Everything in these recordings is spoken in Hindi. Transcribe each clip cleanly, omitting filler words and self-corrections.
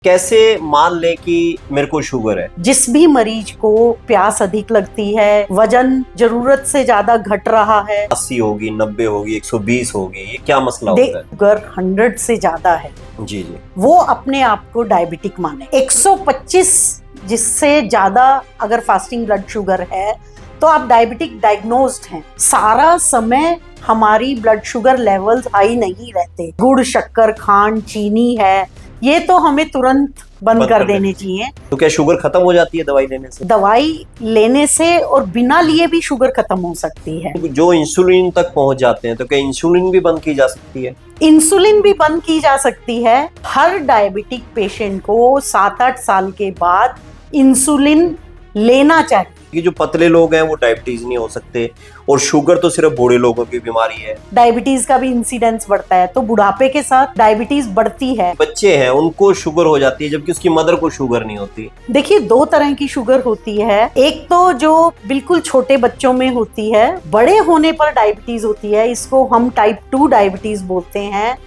कैसे मान ले कि मेरे को शुगर है? जिस भी मरीज को प्यास अधिक लगती है, वजन जरूरत से ज्यादा घट रहा है, 80 होगी, 90 होगी, 120 होगी, ये क्या मसला होता है? शुगर 100 से ज्यादा है, जी जी, वो अपने आप को डायबिटिक माने। 125 जिससे ज्यादा अगर फास्टिंग ब्लड शुगर है तो आप डायबिटिक डायग्नोज्ड हैं। सारा समय हमारी ब्लड शुगर लेवल्स हाई नहीं रहते। गुड़, शक्कर, खांड, चीनी है, ये तो हमें तुरंत बंद कर देने चाहिए। तो क्या शुगर खत्म हो जाती है दवाई लेने से? दवाई लेने से और बिना लिए भी शुगर खत्म हो सकती है। जो इंसुलिन तक पहुंच जाते हैं तो क्या इंसुलिन भी बंद की जा सकती है? इंसुलिन भी बंद की जा सकती है। हर डायबिटिक पेशेंट को 7-8 साल के बाद इंसुलिन लेना चाहिए। ये जो पतले लोग हैं वो डायबिटीज नहीं हो सकते, और शुगर तो सिर्फ बूढ़े लोगों की बीमारी है। डायबिटीज का भी इंसिडेंस बढ़ता है, तो बुढ़ापे के साथ डायबिटीज बढ़ती है। बच्चे हैं उनको शुगर हो जाती है जबकि उसकी मदर को शुगर नहीं होती। देखिए, 2 तरह की शुगर होती है। एक तो जो बिल्कुल छोटे बच्चों में होती है, बड़े होने पर डायबिटीज होती है, इसको हम टाइप 2 डायबिटीज बोलते हैं।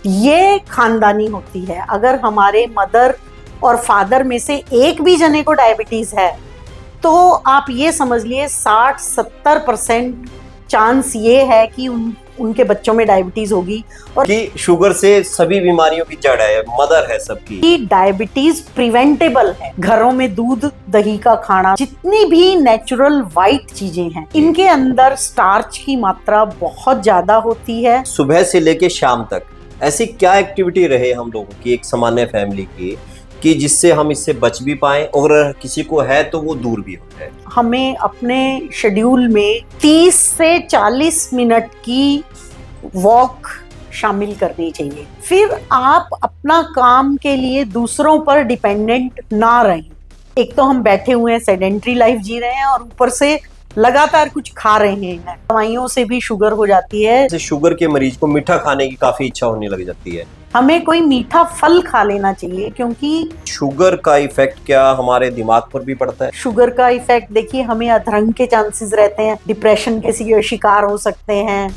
ये खानदानी होती है। अगर हमारे मदर और फादर में से एक भी जने को डायबिटीज है तो आप ये समझ लिए 60-70% चांस ये है कि उनके बच्चों में डायबिटीज होगी। और कि शुगर से सभी बीमारियों की जड़ है, मदर है सबकी। डायबिटीज प्रिवेंटेबल है। घरों में दूध दही का खाना, जितनी भी नेचुरल वाइट चीजें हैं, इनके अंदर स्टार्च की मात्रा बहुत ज्यादा होती है। सुबह से लेके शाम तक ऐसी क्या एक्टिविटी रहे हम लोगों की, एक सामान्य फैमिली की, कि जिससे हम इससे बच भी पाएं, और किसी को है तो वो दूर भी हो जाए। हमें अपने शेड्यूल में 30 से 40 मिनट की वॉक शामिल करनी चाहिए। फिर आप अपना काम के लिए दूसरों पर डिपेंडेंट ना रहें। एक तो हम बैठे हुए हैं, सेडेंट्री लाइफ जी रहे हैं, और ऊपर से लगातार कुछ खा रहे हैं। दवाइयों से भी शुगर हो जाती है। जैसे शुगर के मरीज को मीठा खाने की काफी इच्छा होने लग जाती है। हमें कोई मीठा फल खा लेना चाहिए, क्योंकि शुगर का इफेक्ट क्या हमारे दिमाग पर भी पड़ता है? शुगर का इफेक्ट देखिए, हमें अधरंग के चांसेस रहते हैं, डिप्रेशन के शिकार हो सकते हैं।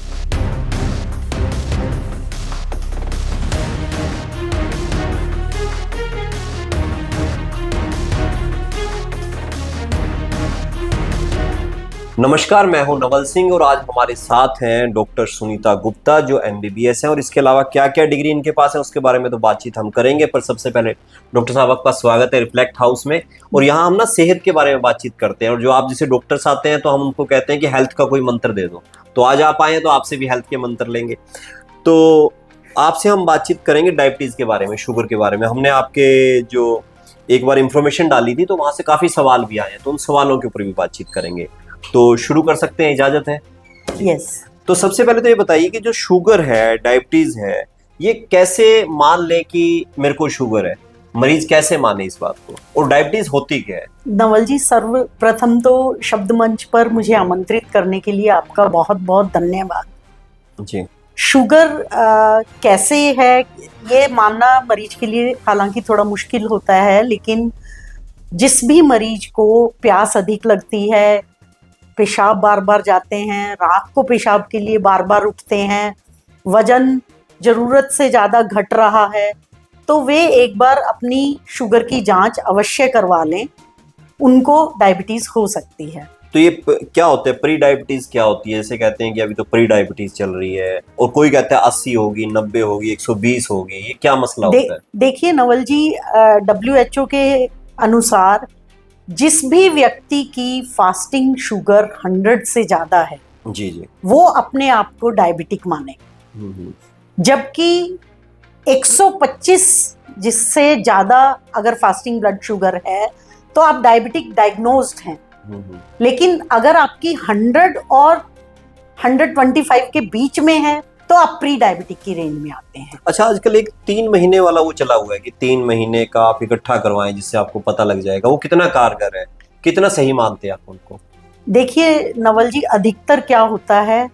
नमस्कार, मैं हूं नवल सिंह और आज हमारे साथ हैं डॉक्टर सुनीता गुप्ता जो MBBS हैं, और इसके अलावा क्या क्या डिग्री इनके पास है उसके बारे में तो बातचीत हम करेंगे। पर सबसे पहले डॉक्टर साहब आपका स्वागत है रिफ्लेक्ट हाउस में। और यहाँ हम ना सेहत के बारे में बातचीत करते हैं, और जो आप जैसे डॉक्टर्स आते हैं तो हम उनको कहते हैं कि हेल्थ का कोई मंत्र दे दो। तो आज आप आए हैं तो आपसे भी हेल्थ के मंत्र लेंगे। तो आपसे हम बातचीत करेंगे डायबिटीज के बारे में, शुगर के बारे में। हमने आपके जो एक बार इंफॉर्मेशन डाली थी तो वहां से काफी सवाल भी आए हैं, तो उन सवालों के ऊपर भी बातचीत करेंगे। तो शुरू कर सकते हैं, इजाजत है? यस। तो सबसे पहले तो ये बताइए कि जो शुगर है, डायबिटीज है, ये कैसे मान ले कि मेरे को शुगर है? मरीज कैसे माने इस बात को, और डायबिटीज होती क्या है? नवल जी, सर्वप्रथम तो शब्द मंच पर मुझे आमंत्रित करने के लिए आपका बहुत बहुत धन्यवाद जी। शुगर कैसे है ये मानना मरीज के लिए हालांकि थोड़ा मुश्किल होता है, लेकिन जिस भी मरीज को प्यास अधिक लगती है, पेशाब बार बार जाते हैं, रात को पेशाब के लिए बार बार उठते हैं, वजन जरूरत से ज्यादा घट रहा है, तो वे एक बार अपनी शुगर की जांच अवश्य करवा लें। उनको डायबिटीज हो सकती है। तो ये क्या होता है, प्री डायबिटीज क्या होती है? जैसे कहते हैं कि अभी तो प्री डायबिटीज चल रही है, और कोई कहता है 80 होगी, 90 होगी, 120 होगी, ये क्या मसला होता है? देखिए नवल जी, WHO के अनुसार जिस भी व्यक्ति की फास्टिंग शुगर 100 से ज्यादा है, जी जी, वो अपने आप को डायबिटिक माने। जबकि 125 जिससे ज्यादा अगर फास्टिंग ब्लड शुगर है तो आप डायबिटिक डायग्नोज्ड हैं। लेकिन अगर आपकी 100 और 125 के बीच में है तो आप प्री डायबिटिक की रेंज में आते हैं। अच्छा, आजकल एक 3 महीने वाला वो चला हुआ है कि 3 महीने का आप इकट्ठा करवाएं जिससे आपको पता लग जाएगा, वो कितना कारगर है, कितना सही मानते हैं आप उनको? देखिए नवल जी, अधिकतर क्या होता है,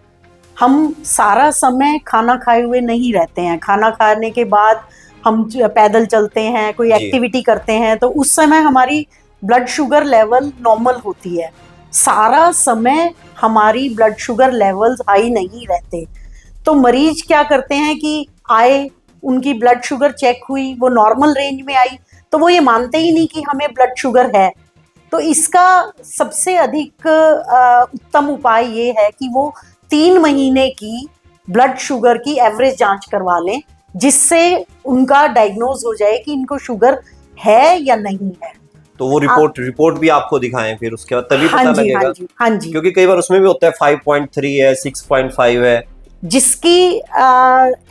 हम सारा समय खाना खाए हुए नहीं रहते हैं। खाना खाने के बाद हम पैदल चलते हैं, कोई एक्टिविटी करते हैं, तो उस समय हमारी ब्लड शुगर लेवल नॉर्मल होती है। सारा समय हमारी ब्लड शुगर लेवल्स हाई नहीं रहते। तो मरीज क्या करते हैं कि आए, उनकी ब्लड शुगर चेक हुई, वो नॉर्मल रेंज में आई, तो वो ये मानते ही नहीं कि हमें ब्लड शुगर है। तो इसका सबसे अधिक उत्तम उपाय ये है कि वो 3 महीने की ब्लड शुगर की एवरेज जांच करवा लें, जिससे उनका डायग्नोज हो जाए कि इनको शुगर है या नहीं है। तो वो रिपोर्ट भी आपको दिखाएं फिर उसके बाद तभी हाँ पता जी, लगेगा। हाँ जी, हाँ जी। क्योंकि कई बार उसमें भी होता है 5.3 है, 6.5 है। जिसकी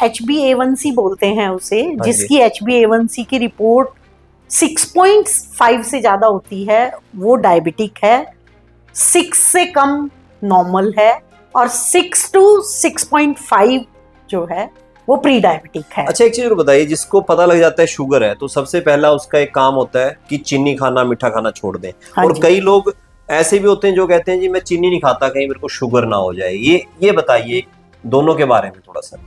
HbA1c बोलते हैं उसे, हाँ जी। जिसकी HbA1c की रिपोर्ट 6.5 से ज्यादा होती है वो डायबिटिक है, 6 से कम नॉर्मल है, और 6 to 6.5 जो है वो प्री डायबिटिक है। अच्छा, एक चीज और बताइए, जिसको पता लग जाता है शुगर है तो सबसे पहला उसका एक काम होता है कि चीनी खाना, मीठा खाना छोड़ दें। हाँ और जी। कई लोग ऐसे भी होते हैं जो कहते हैं जी मैं चीनी नहीं खाता, कहीं मेरे को शुगर ना हो जाए। ये बताइए दोनों के बारे में थोड़ा सा।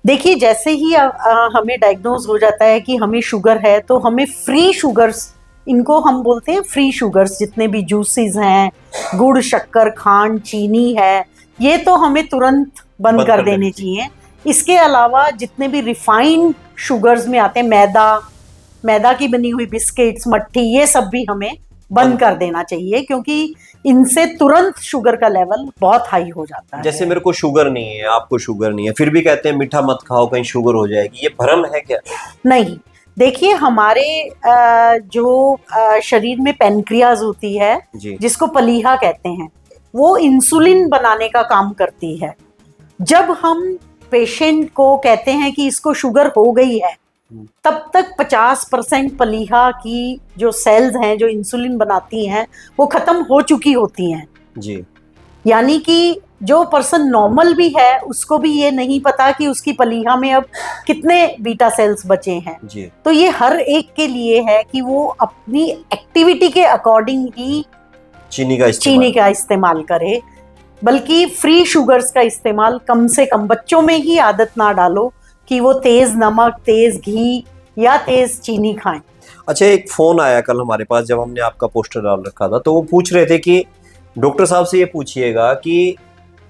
देखिए, जैसे ही हमें डायग्नोज हो जाता है कि हमें शुगर है, तो हमें फ्री शुगर्स, इनको हम बोलते हैं फ्री शुगर्स, जितने भी जूसेस हैं, गुड़, शक्कर, खांड, चीनी है, ये तो हमें तुरंत बंद कर देने चाहिए। इसके अलावा जितने भी रिफाइंड शुगर्स में आते हैं, मैदा की बनी हुई बिस्किट्स, मट्ठी, ये सब भी हमें बंद कर देना चाहिए, क्योंकि इनसे तुरंत शुगर का लेवल बहुत हाई हो जाता है। जैसे मेरे को शुगर नहीं है, आपको शुगर नहीं है, फिर भी कहते हैं मीठा मत खाओ कहीं शुगर हो जाएगी, ये भ्रम है क्या? नहीं, देखिए, हमारे जो शरीर में पेनक्रियाज होती है, जिसको पलीहा कहते हैं, वो इंसुलिन बनाने का काम करती है। जब हम पेशेंट को कहते हैं कि इसको शुगर हो गई है, तब तक 50% पलीहा की जो सेल्स हैं जो इंसुलिन बनाती हैं वो खत्म हो चुकी होती हैं जी। यानी कि जो पर्सन नॉर्मल भी है उसको भी ये नहीं पता कि उसकी पलीहा में अब कितने बीटा सेल्स बचे हैं जी। तो ये हर एक के लिए है कि वो अपनी एक्टिविटी के अकॉर्डिंग ही चीनी का इस्तेमाल करे, बल्कि फ्री शुगर्स का इस्तेमाल कम से कम, बच्चों में ही आदत ना डालो कि वो तेज नमक, तेज घी या तेज चीनी खाएं। अच्छा, एक फोन आया कल हमारे पास जब हमने आपका पोस्टर डाल रखा था, तो वो पूछ रहे थे कि डॉक्टर साहब से ये पूछिएगा कि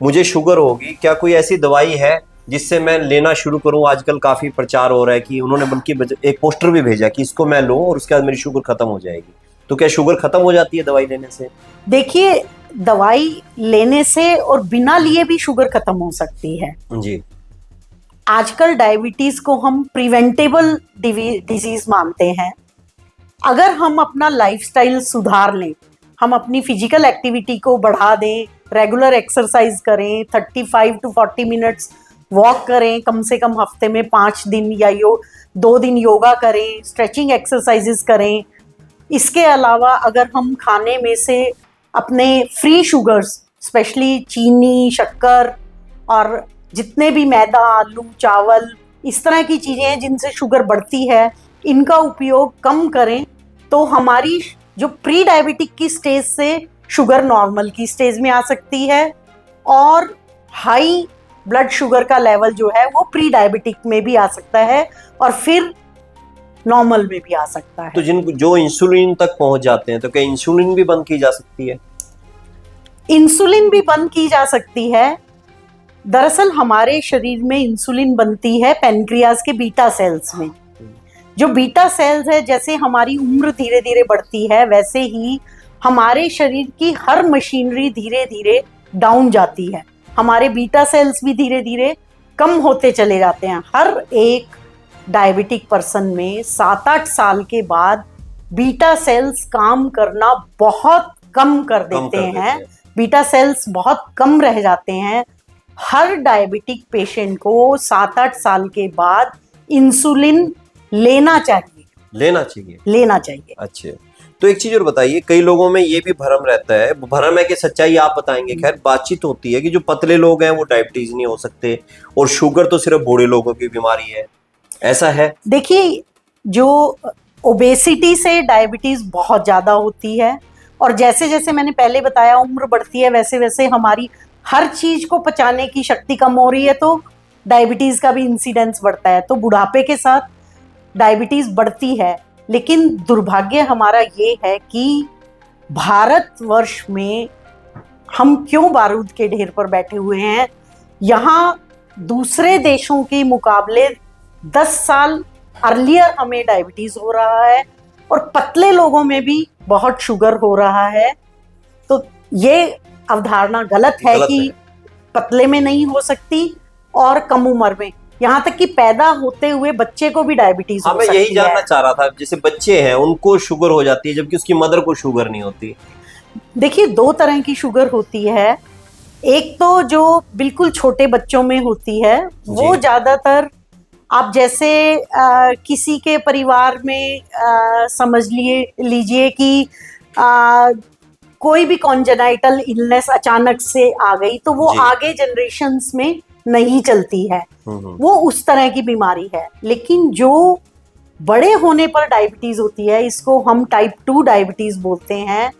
मुझे शुगर होगी, क्या कोई ऐसी दवाई है जिससे मैं लेना शुरू करूं? आजकल काफी प्रचार हो रहा है कि उन्होंने बल्कि एक पोस्टर भी भेजा कि इसको मैं लूं और उसके बाद मेरी शुगर खत्म हो जाएगी। तो क्या शुगर खत्म हो जाती है दवाई लेने से? देखिए, दवाई लेने से और बिना लिए भी शुगर खत्म हो सकती है जी। आजकल डायबिटीज को हम प्रिवेंटेबल डिजीज मानते हैं। अगर हम अपना लाइफस्टाइल सुधार लें, हम अपनी फिजिकल एक्टिविटी को बढ़ा दें, रेगुलर एक्सरसाइज करें, 35 to 40 मिनट्स वॉक करें कम से कम हफ्ते में 5 दिन, या 2 दिन योगा करें, स्ट्रेचिंग एक्सरसाइजेस करें। इसके अलावा अगर हम खाने में से अपने फ्री शुगर्स, स्पेशली चीनी, शक्कर और जितने भी मैदा, आलू, चावल, इस तरह की चीज़ें हैं जिनसे शुगर बढ़ती है, इनका उपयोग कम करें, तो हमारी जो प्री डायबिटिक की स्टेज से शुगर नॉर्मल की स्टेज में आ सकती है और हाई ब्लड शुगर का लेवल जो है वो प्री डायबिटिक में भी आ सकता है और फिर नॉर्मल में भी आ सकता है। तो जो इंसुलिन तक पहुंच जाते हैं, तो क्या इंसुलिन भी बंद की जा सकती है? इंसुलिन भी बंद की जा सकती है। दरअसल हमारे शरीर में इंसुलिन बनती है पेनक्रियाज के बीटा सेल्स में। जो बीटा सेल्स है, जैसे हमारी उम्र धीरे धीरे बढ़ती है, वैसे ही हमारे शरीर की हर मशीनरी धीरे धीरे डाउन जाती है। हमारे बीटा सेल्स भी धीरे धीरे कम होते चले जाते हैं। हर एक डायबिटिक पर्सन में 7-8 साल के बाद बीटा सेल्स काम करना बहुत कम कर देते हैं। बीटा सेल्स बहुत कम रह जाते हैं। हर डायबिटिक पेशेंट को 7-8 साल के बाद इंसुलिन लेना चाहिए। अच्छा, तो एक चीज और बताइए, कई लोगों में ये भी भ्रम रहता है, भ्रम है कि सच्चाई आप बताएंगे, खैर बातचीत होती है कि जो पतले लोग हैं वो डायबिटीज नहीं हो सकते और शुगर तो सिर्फ बूढ़े लोगों की बीमारी है, ऐसा है? देखिए, जो ओबेसिटी से डायबिटीज बहुत ज्यादा होती है और जैसे जैसे मैंने पहले बताया उम्र बढ़ती है, वैसे वैसे हमारी हर चीज को पचाने की शक्ति कम हो रही है, तो डायबिटीज का भी इंसिडेंस बढ़ता है। तो बुढ़ापे के साथ डायबिटीज बढ़ती है। लेकिन दुर्भाग्य हमारा ये है कि भारतवर्ष में हम क्यों बारूद के ढेर पर बैठे हुए हैं। यहाँ दूसरे देशों के मुकाबले 10 साल अर्लियर हमें डायबिटीज हो रहा है और पतले लोगों में भी बहुत शुगर हो रहा है। तो ये अवधारणा गलत है गलत कि है। पतले में नहीं हो सकती और कम उम्र में, यहाँ तक कि पैदा होते हुए बच्चे को भी डायबिटीज हाँ, हो मैं सकती यही जानना है। चाह रहा था, जैसे बच्चे हैं उनको शुगर हो जाती है जबकि उसकी मदर को शुगर नहीं होती। देखिए, दो तरह की शुगर होती है। एक तो जो बिल्कुल छोटे बच्चों में होती है, वो जी। ज्यादातर आप जैसे किसी के परिवार में समझ लीजिए कि आ, कोई भी कॉन्जेनाइटल इलनेस अचानक से आ गई तो वो जी। आगे जनरेशन्स में नहीं चलती है, वो उस तरह की बीमारी है। लेकिन जो बड़े होने पर डायबिटीज होती है, इसको हम टाइप 2 डायबिटीज बोलते हैं,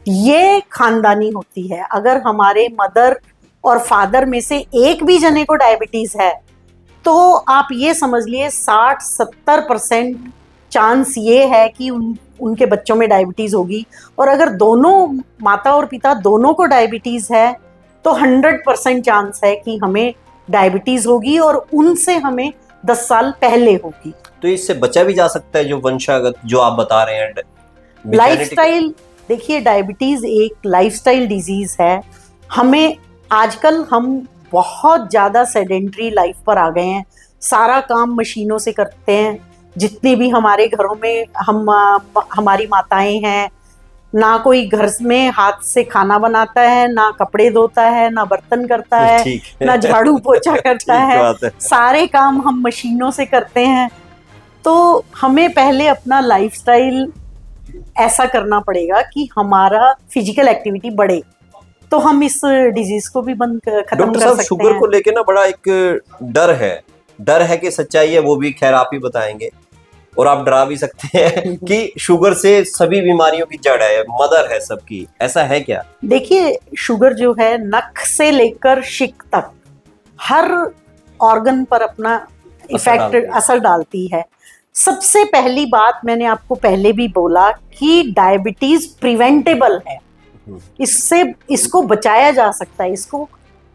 ये खानदानी होती है। अगर हमारे मदर और फादर में से एक भी जने को डायबिटीज है तो आप ये समझ लिए 60-70% चांस ये है कि उनके बच्चों में डायबिटीज होगी। और अगर दोनों माता और पिता दोनों को डायबिटीज है तो 100% चांस है कि हमें डायबिटीज होगी और उनसे हमें 10 साल पहले होगी। तो इससे बचा भी जा सकता है, जो वंशागत जो आप बता रहे हैं, लाइफस्टाइल, देखिए डायबिटीज एक लाइफस्टाइल डिजीज है। हमें आजकल हम बहुत ज़्यादा सेडेंट्री लाइफ पर आ गए हैं, सारा काम मशीनों से करते हैं। जितनी भी हमारे घरों में हमारी माताएं हैं, ना कोई घर में हाथ से खाना बनाता है, ना कपड़े धोता है, ना बर्तन करता है, ठीक है। ना झाड़ू पोछा करता ठीक है, बात है। सारे काम हम मशीनों से करते हैं। तो हमें पहले अपना लाइफस्टाइल ऐसा करना पड़ेगा कि हमारा फिजिकल एक्टिविटी बढ़े, तो हम इस डिजीज को भी खत्म डॉक्टर कर साहब, सकते शुगर हैं। को लेके ना बड़ा एक डर है कि सच्चाई है, वो भी खैर आप ही बताएंगे। और आप डरा भी सकते हैं कि शुगर से सभी बीमारियों की जड़ है, मदर है सबकी, ऐसा है क्या? देखिए, शुगर जो है नख से लेकर शिक तक हर ऑर्गन पर अपना असर डालती है। सबसे पहली बात, मैंने आपको पहले भी बोला कि डायबिटीज प्रिवेंटेबल है, इसको बचाया जा सकता है। इसको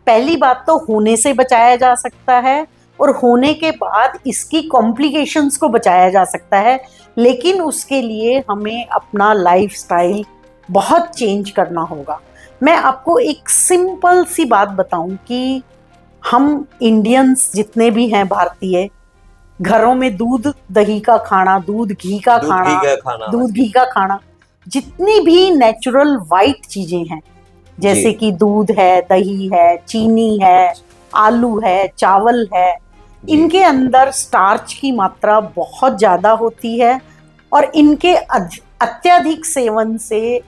पहली बात तो होने से बचाया जा सकता है और होने के बाद इसकी कॉम्प्लिकेशंस को बचाया जा सकता है। लेकिन उसके लिए हमें अपना लाइफस्टाइल बहुत चेंज करना होगा। मैं आपको एक सिंपल सी बात बताऊं कि हम इंडियंस जितने भी हैं भारतीय, घरों में दूध दही का खाना, दूध घी का खाना, जितनी भी नेचुरल वाइट चीजें हैं, जैसे कि दूध है, दही है, चीनी है, आलू है, चावल है, इनके अंदर स्टार्च की मात्रा बहुत ज्यादा होती है। और इनके अत्यधिक सेवन से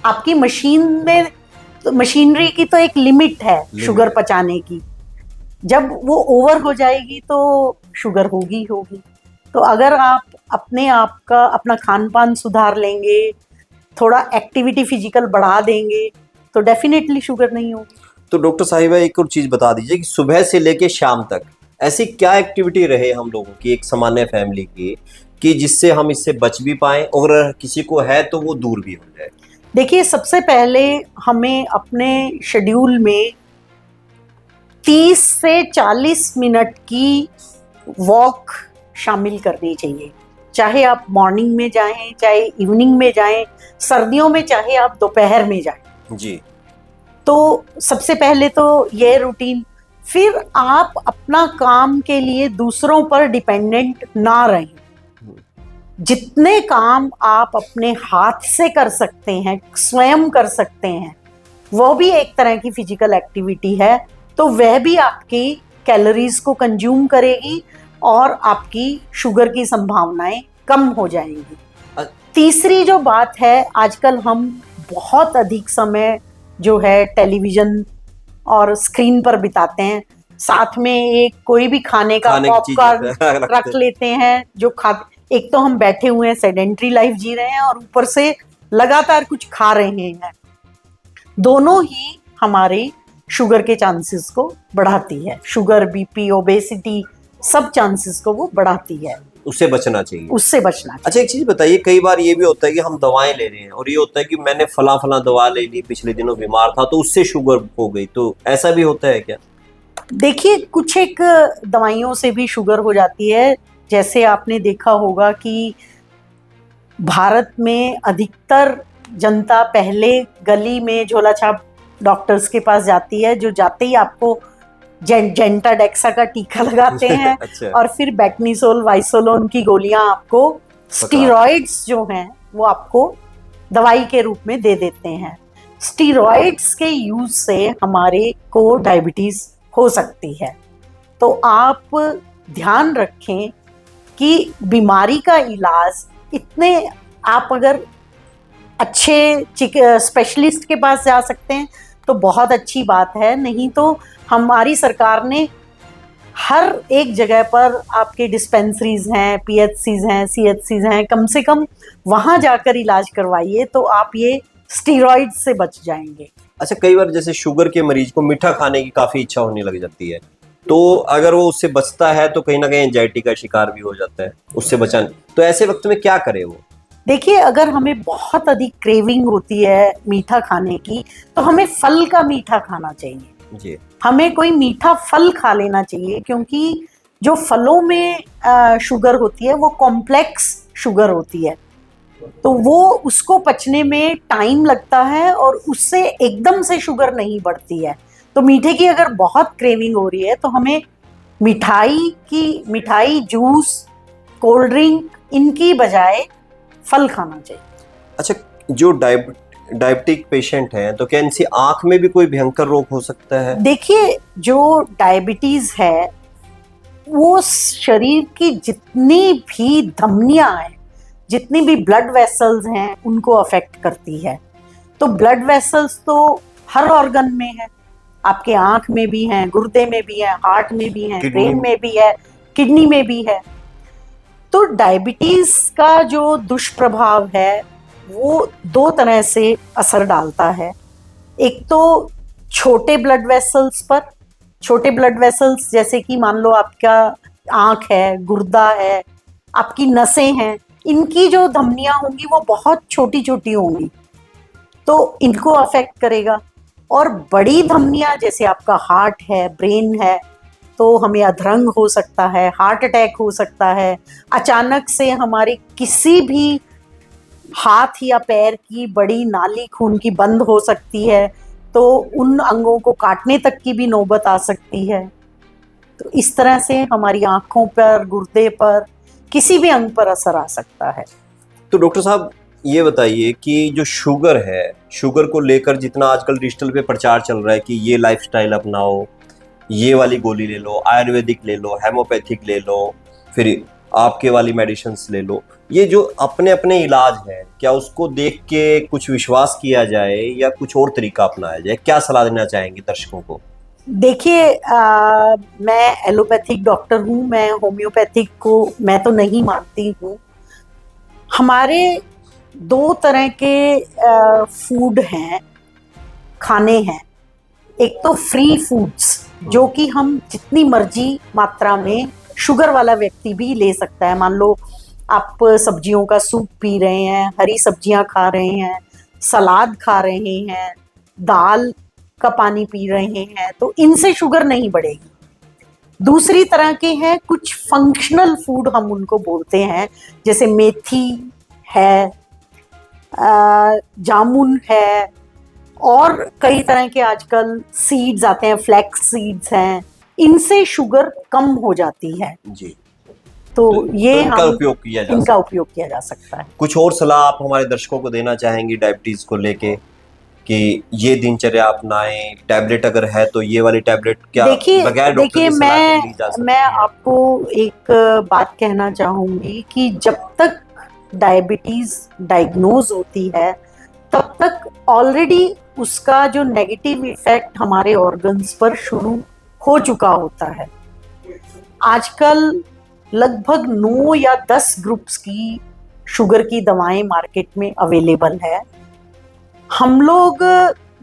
आपकी मशीनरी की तो एक लिमिट है शुगर पचाने की, जब वो ओवर हो जाएगी तो शुगर होगी। तो अगर आप अपना खान पान सुधार लेंगे, थोड़ा एक्टिविटी फिजिकल बढ़ा देंगे, तो डेफिनेटली शुगर नहीं होगी। तो डॉक्टर साहिबा, एक और चीज बता दीजिए कि सुबह से लेके शाम तक ऐसी क्या एक्टिविटी रहे हम लोगों की, एक सामान्य फैमिली की, कि जिससे हम इससे बच भी पाए और किसी को है तो वो दूर भी हो जाए? देखिए, सबसे पहले हमें अपने शेड्यूल में 30 से 40 मिनट की वॉक शामिल करनी चाहिए। चाहे आप मॉर्निंग में जाएं, चाहे इवनिंग में जाएं, सर्दियों में चाहे आप दोपहर में जाएं जी। तो सबसे पहले तो ये रूटीन। फिर आप अपना काम के लिए दूसरों पर डिपेंडेंट ना रहें। जितने काम आप अपने हाथ से कर सकते हैं, स्वयं कर सकते हैं, वो भी एक तरह की फिजिकल एक्टिविटी है। तो वह भी आपकी कैलोरीज को कंज्यूम करेगी और आपकी शुगर की संभावनाएं कम हो जाएंगी। तीसरी जो बात है, आजकल हम बहुत अधिक समय जो है टेलीविजन और स्क्रीन पर बिताते हैं, साथ में एक कोई भी खाने का पॉपकॉर्न रख लेते हैं जो एक तो हम बैठे हुए हैं, सेडेंट्री लाइफ जी रहे हैं, और ऊपर से लगातार कुछ खा रहे हैं। दोनों ही हमारे शुगर के चांसेस को बढ़ाती है। शुगर, बीपी, ओबेसिटी, सब चांसेस को वो बढ़ाती है। उससे बचना चाहिए। अच्छा, एक चीज बताइए, कई बार ये भी होता है कि हम दवाएं ले रहे हैं और ये होता है कि मैंने फला दवा ले ली, पिछले दिनों बीमार था तो उससे शुगर हो गई, तो ऐसा भी होता है क्या? देखिए, कुछ एक दवाइयों से भी शुगर हो जाती है, जैसे आपने देखा होगा कि भारत में अधिकतर जनता पहले गली में झोला छाप डॉक्टर्स के पास जाती है, जो जाते ही आपको जेंटाडेक्सा का टीका लगाते हैं अच्छा। और फिर बेटनीसोल वाइसोलोन की गोलियां आपको, स्टीरॉइड्स जो हैं वो आपको दवाई के रूप में दे देते हैं। स्टीरॉइड्स के यूज से हमारे को डायबिटीज हो सकती है। तो आप ध्यान रखें कि बीमारी का इलाज इतने, आप अगर अच्छे स्पेशलिस्ट के पास जा सकते हैं तो बहुत अच्छी बात है, नहीं तो हमारी सरकार ने हर एक जगह पर आपके डिस्पेंसरीज हैं, पीएचसीज हैं, सीएचसीज हैं, कम से कम वहां जाकर इलाज करवाइए तो आप ये स्टीरॉइड से बच जाएंगे। अच्छा, कई बार जैसे शुगर के मरीज को मीठा खाने की काफी इच्छा होने लग जाती है, तो अगर वो उससे बचता है तो कहीं ना कहीं एंजाइटी का शिकार भी हो जाता है, उससे बचाने तो ऐसे वक्त में क्या करे वो? देखिए, अगर हमें बहुत अधिक क्रेविंग होती है मीठा खाने की तो हमें फल का मीठा खाना चाहिए जी। हमें कोई मीठा फल खा लेना चाहिए, क्योंकि जो फलों में शुगर होती है वो कॉम्प्लेक्स शुगर होती है, तो वो उसको पचने में टाइम लगता है और उससे एकदम से शुगर नहीं बढ़ती है। तो मीठे की अगर बहुत क्रेविंग हो रही है तो हमें मिठाई, जूस, कोल्ड ड्रिंक, इनकी बजाय फल खाना चाहिए। अच्छा, जो डायबिटिक पेशेंट हैं तो क्या इनसे आंख में भी कोई भयंकर रोग हो सकता है? देखिए, जो डायबिटीज है वो शरीर की जितनी भी धमनियां हैं, जितनी भी ब्लड वेसल्स हैं, उनको अफेक्ट करती है। तो ब्लड वेसल्स तो हर ऑर्गन में है, आपके आंख में भी हैं, गुर्दे में भी है, हार्ट में भी है, ब्रेन में भी है, किडनी में भी है। तो डायबिटीज का जो दुष्प्रभाव है वो दो तरह से असर डालता है। एक तो छोटे ब्लड वेसल्स पर, छोटे ब्लड वेसल्स जैसे कि मान लो आपका आंख है, गुर्दा है, आपकी नसें हैं, इनकी जो धमनियां होंगी वो बहुत छोटी छोटी होंगी, तो इनको अफेक्ट करेगा। और बड़ी धमनियां जैसे आपका हार्ट है, ब्रेन है, तो हमें अधरंग हो सकता है, हार्ट अटैक हो सकता है, अचानक से हमारे किसी भी हाथ या पैर की बड़ी नाली खून की बंद हो सकती है, तो उन अंगों को काटने तक की भी नौबत आ सकती है। तो इस तरह से हमारी आंखों पर, गुर्दे पर, किसी भी अंग पर असर आ सकता है। तो डॉक्टर साहब ये बताइए कि जो शुगर है, शुगर को लेकर जितना आजकल डिजिटल पे प्रचार चल रहा है कि ये लाइफस्टाइल अपनाओ, ये वाली गोली ले लो, आयुर्वेदिक ले लो, हेमोपैथिक ले लो, फिर आपके वाली मेडिसिन्स ले लो, ये जो अपने अपने इलाज है, क्या उसको देख के कुछ विश्वास किया जाए या कुछ और तरीका अपनाया जाए? क्या सलाह देना चाहेंगे दर्शकों को? देखिए, मैं एलोपैथिक डॉक्टर हूँ, मैं होम्योपैथिक को मैं तो नहीं मानती हूँ। हमारे दो तरह के फूड हैं, खाने हैं। एक तो फ्री फूड्स, जो कि हम जितनी मर्जी मात्रा में, शुगर वाला व्यक्ति भी ले सकता है। मान लो आप सब्जियों का सूप पी रहे हैं, हरी सब्जियां खा रहे हैं, सलाद खा रहे हैं, दाल का पानी पी रहे हैं, तो इनसे शुगर नहीं बढ़ेगी। दूसरी तरह के हैं कुछ फंक्शनल फूड, हम उनको बोलते हैं, जैसे मेथी है, जामुन है, और कई तरह के आजकल सीड्स आते हैं, फ्लैक्स सीड्स हैं, इनसे शुगर कम हो जाती है जी। तो ये इनका उपयोग किया जा सकता है। कुछ और सलाह आप हमारे दर्शकों को देना चाहेंगी डायबिटीज को लेके कि ये दिनचर्या अपनाएं, टैबलेट अगर है तो ये वाली टैबलेट क्या बगैर डॉक्टर की सलाह के ली जा सकती है? मैं आपको एक बात कहना चाहूंगी कि जब तक डायबिटीज डायग्नोज होती है तब तक ऑलरेडी उसका जो नेगेटिव इफेक्ट हमारे ऑर्गन्स पर शुरू हो चुका होता है। आजकल लगभग 9 या 10 ग्रुप्स की शुगर की दवाएं मार्केट में अवेलेबल है। हम लोग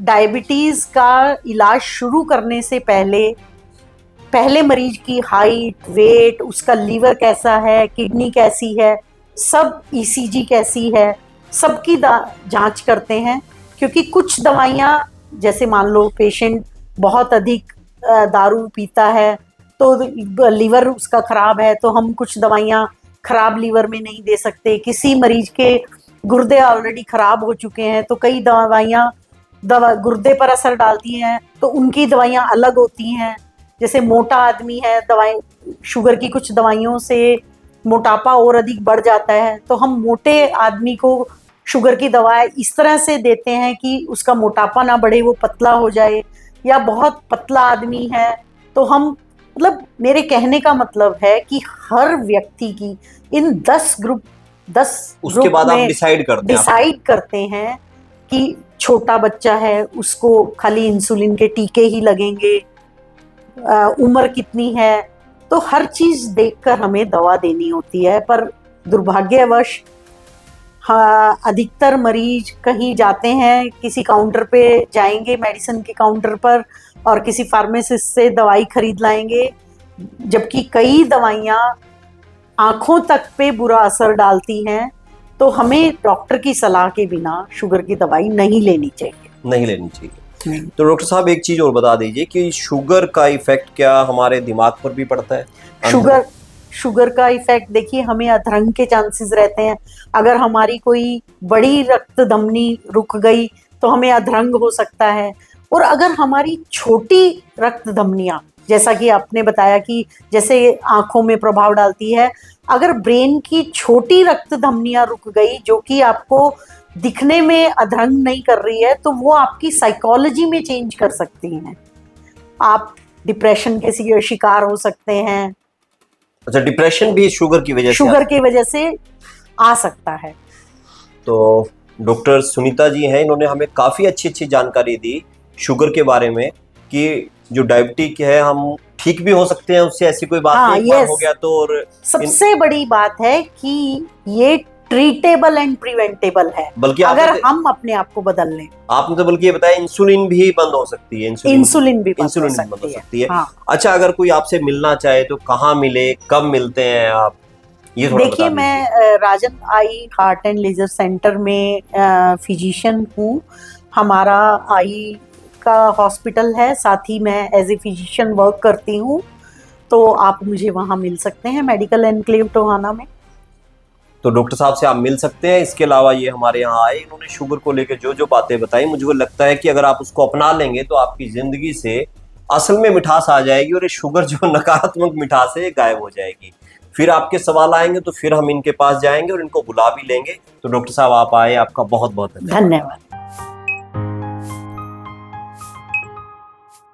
डायबिटीज का इलाज शुरू करने से पहले मरीज की हाइट, वेट, उसका लीवर कैसा है, किडनी कैसी है, सब ईसीजी कैसी है, सबकी जांच करते हैं। क्योंकि कुछ दवाइयाँ, जैसे मान लो पेशेंट बहुत अधिक दारू पीता है तो तो लीवर उसका खराब है तो हम कुछ दवाइयाँ खराब लीवर में नहीं दे सकते। किसी मरीज के गुर्दे ऑलरेडी खराब हो चुके हैं तो कई दवाइयाँ गुर्दे पर असर डालती हैं, तो उनकी दवाइयाँ अलग होती हैं। जैसे मोटा आदमी है, दवाई शुगर की कुछ दवाइयों से मोटापा और अधिक बढ़ जाता है, तो हम मोटे आदमी को शुगर की दवाएं इस तरह से देते हैं कि उसका मोटापा ना बढ़े, वो पतला हो जाए। या बहुत पतला आदमी है तो हम, मतलब मेरे कहने का मतलब है कि हर व्यक्ति की इन 10 उसके बाद आप डिसाइड करते हैं कि छोटा बच्चा है उसको खाली इंसुलिन के टीके ही लगेंगे, उम्र कितनी है, तो हर चीज देखकर हमें दवा देनी होती है। पर दुर्भाग्यवश हाँ, अधिकतर मरीज कहीं जाते हैं, किसी काउंटर पे जाएंगे, मेडिसिन के काउंटर पर, और किसी फार्मासिस्ट से दवाई खरीद लाएंगे, जबकि कई दवाइयाँ आंखों तक पे बुरा असर डालती हैं। तो हमें डॉक्टर की सलाह के बिना शुगर की दवाई नहीं लेनी चाहिए। तो डॉक्टर साहब एक चीज और बता दीजिए कि शुगर का इफेक्ट क्या हमारे दिमाग पर भी पड़ता है? शुगर का इफेक्ट देखिए, हमें अधरंग के चांसेस रहते हैं। अगर हमारी कोई बड़ी रक्त धमनी रुक गई तो हमें अधरंग हो सकता है। और अगर हमारी छोटी रक्त धमनियां, जैसा कि आपने बताया कि जैसे आंखों में प्रभाव डालती है, अगर ब्रेन की छोटी रक्त धमनियां रुक गई जो कि आपको दिखने में अधरंग नहीं कर रही है, तो वो आपकी साइकोलॉजी में चेंज कर सकती हैं। आप डिप्रेशन के शिकार हो सकते हैं। अच्छा, डिप्रेशन भी शुगर की वजह से आ सकता है। तो डॉक्टर सुनीता जी हैं, इन्होंने हमें काफ़ी अच्छी जानकारी दी शुगर के बारे में कि जो डायबिटिक है हम ठीक भी हो सकते हैं उससे, ऐसी कोई बात नहीं, एक बार हो गया तो। और सबसे बड़ी बात है कि ये ट्रीटेबल एंड प्रिवेंटेबल है, बल्कि अगर हम अपने आप को बदल लें। आपने तो बल्कि ये बताया इंसुलिन भी बंद हो सकती है, इंसुलिन भी बंद हो सकती है। हाँ। अच्छा, अगर कोई आपसे मिलना चाहे तो कहाँ मिले, कब मिलते हैं आप, ये थोड़ा देखिए, मैं राजन आई हार्ट एंड लेजर सेंटर में फिजिशियन हूँ। हमारा आई का हॉस्पिटल है, साथ ही मैं एज ए फिजिशियन वर्क करती हूँ। तो आप मुझे वहाँ मिल सकते हैं, मेडिकल एनक्लेव टोहाना में। तो डॉक्टर साहब से आप मिल सकते हैं। इसके अलावा ये हमारे यहाँ आए, इन्होंने शुगर को लेकर जो बातें बताई, मुझे वो लगता है कि अगर आप उसको अपना लेंगे तो आपकी जिंदगी से असल में मिठास आ जाएगी और ये शुगर जो नकारात्मक मिठास है गायब हो जाएगी। फिर आपके सवाल आएंगे तो फिर हम इनके पास जाएंगे और इनको बुला भी लेंगे। तो डॉक्टर साहब आप आए, आपका बहुत बहुत धन्यवाद।